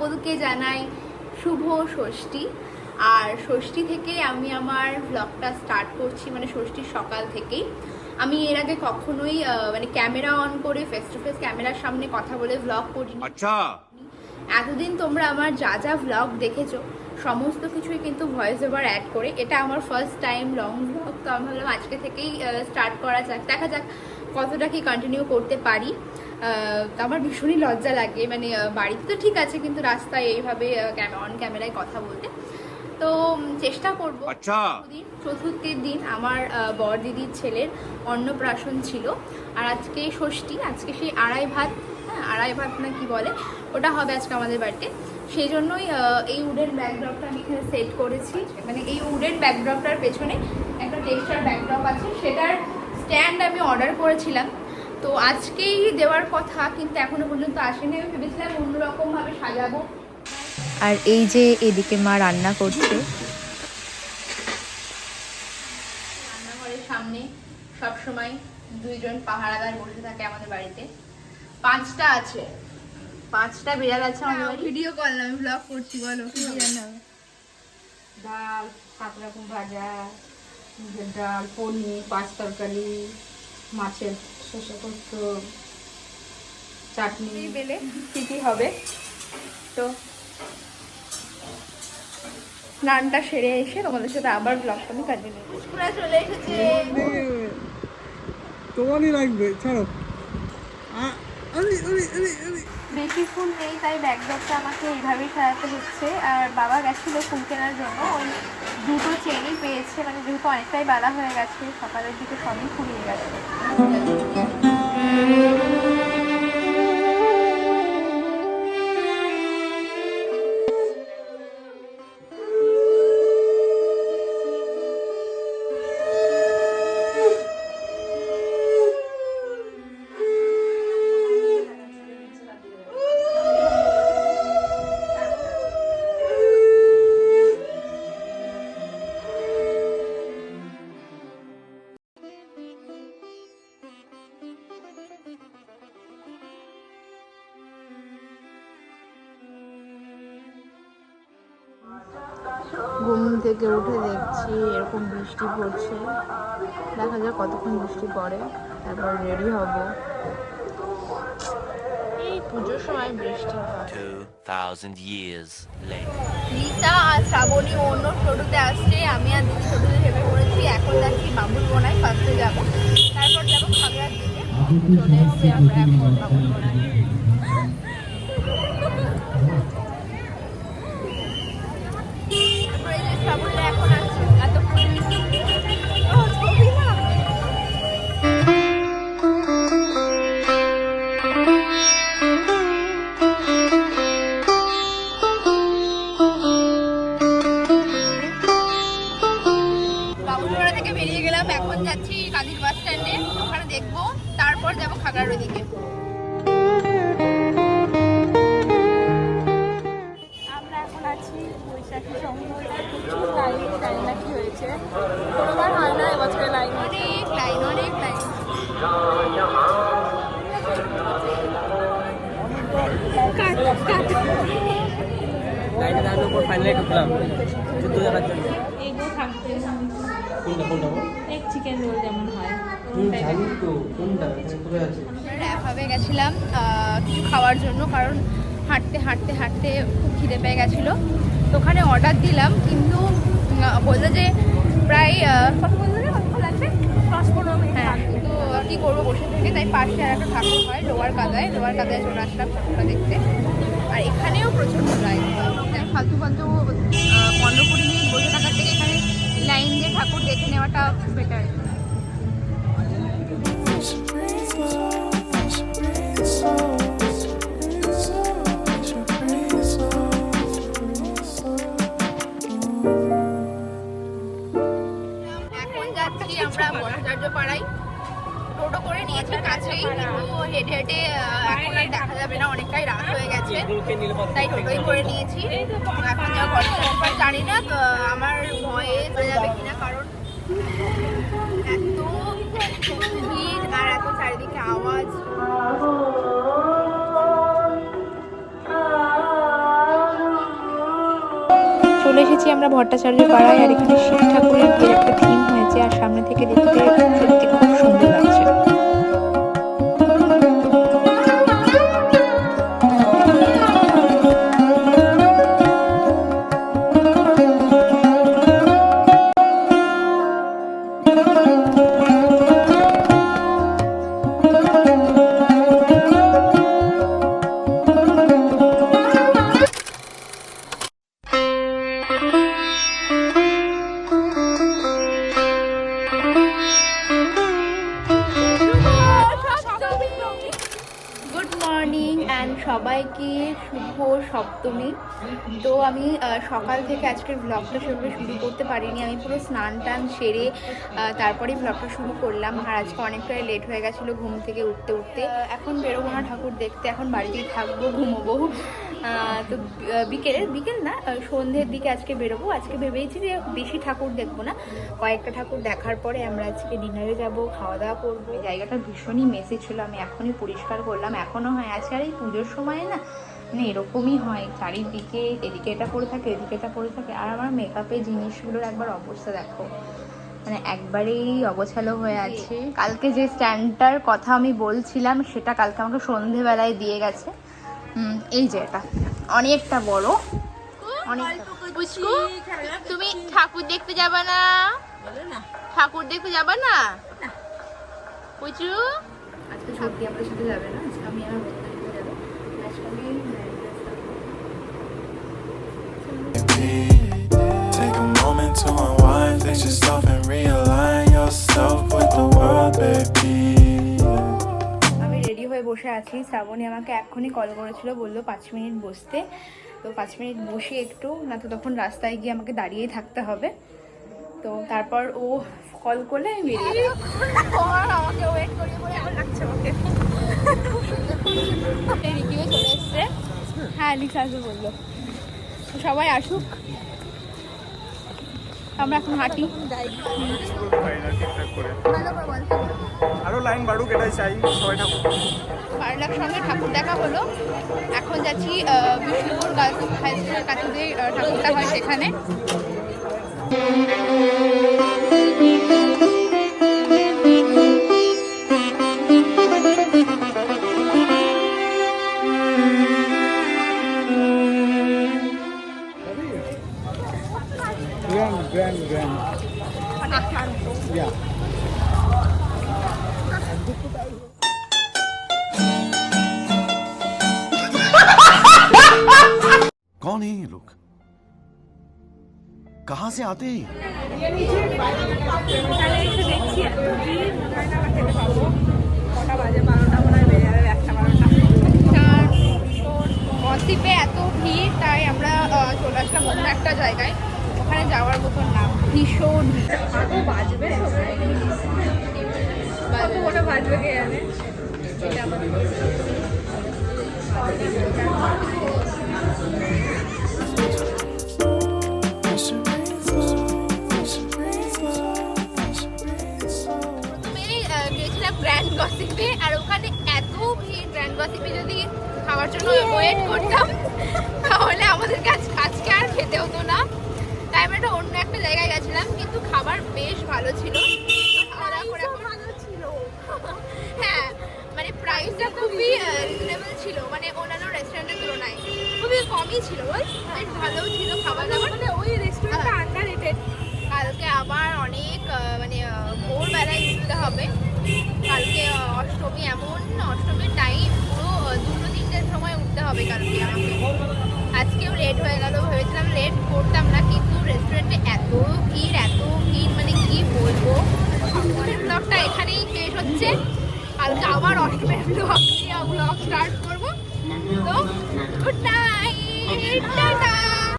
সকলকে জানাই শুভ ষষ্ঠী। আর ষষ্ঠী থেকে আমি আমার ব্লগটা স্টার্ট করছি, মানে ষষ্ঠীর সকাল থেকেই। আমি এর আগে কখনোই মানে ক্যামেরা অন করে ফেস টু ফেস ক্যামেরার সামনে কথা বলে ব্লগ করিনি। আচ্ছা, এতদিন তোমরা আমার যা যা ব্লগ দেখেছো সমস্ত কিছুই কিন্তু ভয়েস ওভার অ্যাড করে। এটা আমার ফার্স্ট টাইম লং ব্লগ, তো আমি ভাবলাম আজকে থেকেই স্টার্ট করা যাক, দেখা যাক কতটা কি কন্টিনিউ করতে পারি। তো আমার ভীষণই লজ্জা লাগে, মানে বাড়িতে তো ঠিক আছে, কিন্তু রাস্তায় এইভাবে অন ক্যামেরায় কথা বলতে। তো চেষ্টা করবো। আচ্ছা, চতুর্থীর দিন আমার বর দিদির ছেলের অন্নপ্রাশন ছিল, আর আজকে ষষ্ঠী, আজকে সেই আড়াই ভাত, হ্যাঁ আড়াই ভাত না কি বলে, ওটা হবে আজকে আমাদের বাড়িতে। সেই জন্যই এই উডেন ব্যাকড্রপটা আমি এখানে সেট করেছি। মানে এই উডেন ব্যাকড্রপটার পেছনে একটা টেক্সচার ব্যাকড্রপ আছে, সেটার স্ট্যান্ড আমি অর্ডার করেছিলাম, তো আজকেই দেওয়ার কথা, কিন্তু এখনো পর্যন্ত আসেনি। আমি ভেবেছিলাম অন্যরকমভাবে সাজাবো। আর এই যে এদিকে মা রান্না করছে। রান্নাঘরের সামনে সবসময় দুইজন পাহারাদার বসে থাকে আমাদের বাড়িতে। 5টা আছে, 5টা বিড়াল আছে আমাদের বাড়ি। ভিডিও কল না, আমি ব্লগ করছি। বলো কি রান্না হবে? ডাল, 7 রকম ভাজা, ডাল, পনির, 5 তরকারি, মাছের শসা পোস্ত, চাটনি। বেলে কি কি হবে, তো স্নানটা সেরে এসে তোমাদের সাথে আবার ব্লগটা আমি কন্টিনিউ করছি। চলে এসেছে, তোমারই লাগবে, ছাড়ো। বেশি ফুল নেই, তাই ব্যাকড্রপটা আমাকে এইভাবেই সাজাতে হচ্ছে। আর বাবা গেছিল ফুল কেনার জন্য, ওই দুটো চেনই পেয়েছে, মানে যেহেতু অনেকটাই বেলা হয়ে গেছে, সকালের দিকে সবই ফুরিয়ে গেছে। ঘুম থেকে উঠে দেখছি এরকম বৃষ্টি পড়ছে, দেখা যাক কতক্ষণ বৃষ্টি পড়ে, তারপর রেডি হব। এই পুজোর সময় বৃষ্টি হয়। 2000 years later. লিসা আর শ্রাবণী অন্য টোটোতে আসছে, আমি আর দিদি টোটোতে চেপে পড়েছি। এখন যাচ্ছি বাবুলবোনায়, ফার্স্টে যাবো, তারপর যাবো খাগড়ার দিকে। চলে এসছি আমরা এখন বাবুলবোনায়। তারপরে এই যে শ্রাবণীরা এখন আসছে, এতক্ষণ ছবি না। বাবুলপাড়া থেকে বেরিয়ে গেলাম, এখন যাচ্ছি কাদির বাস স্ট্যান্ডে, ওখানে দেখবো, তারপর যাবো খাগড়ার ওইদিকে। আমরা এখন আছি বৈশাখী সংঘতে, প্রচুর লাইন নাকি হয়েছে, কোনোবার হয় না, এবছরে লাইন, অনেক লাইন, অনেক লাইন। লাইনে দাঁড়ানোর পর ফাইনালি ঢুকলাম যুদ্ধ দেখার জন্য। এইগুলো থাকতে কোনটা কোনটা এক চিকেন রোল যেমন হয়। জানি তো কোনটা কোথায় আছে। র্যাভাবে গেছিলাম কিছু খাওয়ার জন্য, কারণ হাঁটতে হাঁটতে হাঁটতে খুব খিদে পেয়ে গেছিলো। তো ওখানে অর্ডার দিলাম, কিন্তু বললো যে প্রায় কত বললো যে কতক্ষণ লাগবে, 10-15 মিনিট। হ্যাঁ, তো কী করবো বসে থেকে, তাই পাশে আর একটা ঠাকুর হয় লোয়ার কাদায় চলে আসলাম ঠাকুরটা দেখতে। আর এখানেও প্রচণ্ড লাইন, ফালতু ফালতু 15-20 মিনিট বসে থাকার থেকে এখানে লাইন দিয়ে ঠাকুর দেখে নেওয়াটা বেটার। এখন যাচ্ছি আমরা ভট্টাচার্য পাড়ায়, টোটো করে নিয়েছি কাছেই, কিন্তু হেঁটে হেঁটে এখন আর দেখা যাবে না, অনেকটাই রাত হয়ে গেছে, তাই টোটোই করে নিয়েছি। এখন যাবো ভট্টাচার্য পাড়া, জানি না আমার ভয়ে যাবে কিনা, কারণ এত ভিড় আর এত চারিদিকে আওয়াজ। চলে এসেছি আমরা ভট্টাচার্য পাড়ায়, আর এখানে শিব ঠাকুরের বিয়ের একটা থিম হয়েছে, আর সামনে থেকে দেখতে সত্যি খুব সুন্দর লাগছে। গুড মর্নিং অ্যান্ড সবাইকে শুভ সপ্তমী। তো আমি সকাল থেকে আজকের ব্লগটা সেভাবে শুরু করতে পারিনি, আমি পুরো স্নান টান সেরে তারপরেই ব্লগটা শুরু করলাম। আর আজকে অনেকটাই লেট হয়ে গেছিলো ঘুম থেকে উঠতে উঠতে। এখন বেরোবো না ঠাকুর দেখতে, এখন বাড়িতেই থাকবো, ঘুমোবো। তো বিকেল না, সন্ধ্যের দিকে আজকে বেরোবো। আজকে ভেবেছি যে বেশি ঠাকুর দেখবো না, কয়েকটা ঠাকুর দেখার পরে আমরা আজকে ডিনারে যাব, খাওয়া দাওয়া করবো। জায়গাটা ভীষণই মেসি ছিল, আমি এখনই পরিষ্কার করলাম। এখনও হয় আজকে, আর এই পুজোর সময় না মানে এরকমই হয়, চারিদিকে এদিকে এটা পড়ে থাকে, এদিকে এটা পড়ে থাকে। আর আমার মেকআপের জিনিসগুলোর একবার অবস্থা দেখো, মানে একবারেই অগোছালো হয়ে আছে। কালকে যে স্ট্যান্ডটার কথা আমি বলছিলাম সেটা কালকে আমাকে সন্ধেবেলায় দিয়ে গেছে। এই যে এটা অনেকটা বড়, তুমি ঠাকুর দেখতে যাবা না? ঠাকুর দেখতে যাবা না পুচু? আজকে ছুটি আমাদের সাথে যাবে না, আজকে আমি আমার বন্ধুদের সাথে যাবো। আজকে আমি Take a moment to unwind, fix yourself and realign yourself with the world, baby. আমি রেডি হয়ে বসে আছি। শ্রাবণী আমাকে এক্ষুনি কল করেছিল, বললো 5 মিনিট বসতে। তো 5 মিনিট বসি একটু, না তো তখন রাস্তায় গিয়ে আমাকে দাঁড়িয়েই থাকতে হবে। তো তারপর ও কল করলে আমি বেরিয়ে যাবো। আমাকে ওয়েট করিয়ে বলে আমার লাগছে ওকে। রিকিও চলে এসছে। হ্যাঁ লিখা আসবে বললো, তো সবাই আসুক, আমরা এখন হাঁটি। আরো লাইন বাড়ুক, এটাই চাই সবাই। ঠাকুর পারলার সঙ্গে ঠাকুর দেখা হলো। এখন যাচ্ছি বিষ্ণুপুর গার্লস হাই স্কুলের কাছে যে ঠাকুরটা হয় সেখানে। গ্র্যান্ড कौन है ये लोग? कहाँ से आते हैं? গসিপে এত ভিড়, তাই আমরা চলে আসলাম অন্য একটা জায়গায়, ওখানে যাওয়ার মতন না। ভীষণ বাজবে, ওটা বাজবে কে জানে। গেছিলাম গ্র্যান্ড গসিপে, আর ওখানে এত ভিড়। গ্র্যান্ড গসিপে যদি খাওয়ার জন্য ওয়েট করতাম তাহলে আমাদের আজকে আর খেতে হতো না। তাই আমরা অন্য একটা জায়গায় গেছিলাম, কিন্তু খাবার বেশ ভালো ছিল। হ্যাঁ মানে প্রাইসটা খুবই রিজনেবল ছিল, মানে অন্যান্য রেস্টুরেন্টের তুলনায় খুবই কমই ছিল, বেশ ভালোও ছিল খাবার দাবার। মানে ওই রেস্টুরেন্টটা আন্ডার রেটেড। কালকে আবার অনেক মানে ভোরবেলায় উঠতে হবে। কালকে অষ্টমী, এমন অষ্টমীর টাইম পুরো 2-3টের সময় উঠতে হবে কালকে আমাকে। আজকেও লেট হয়ে গেল, ভেবেছিলাম লেট করতাম না, কিন্তু রেস্টুরেন্টে এত ভিড় মানে কি বলবো। ব্লগটা এখানেই শেষ হচ্ছে, কালকে আবার অষ্টমীর ব্লগ স্টার্ট করবো। তো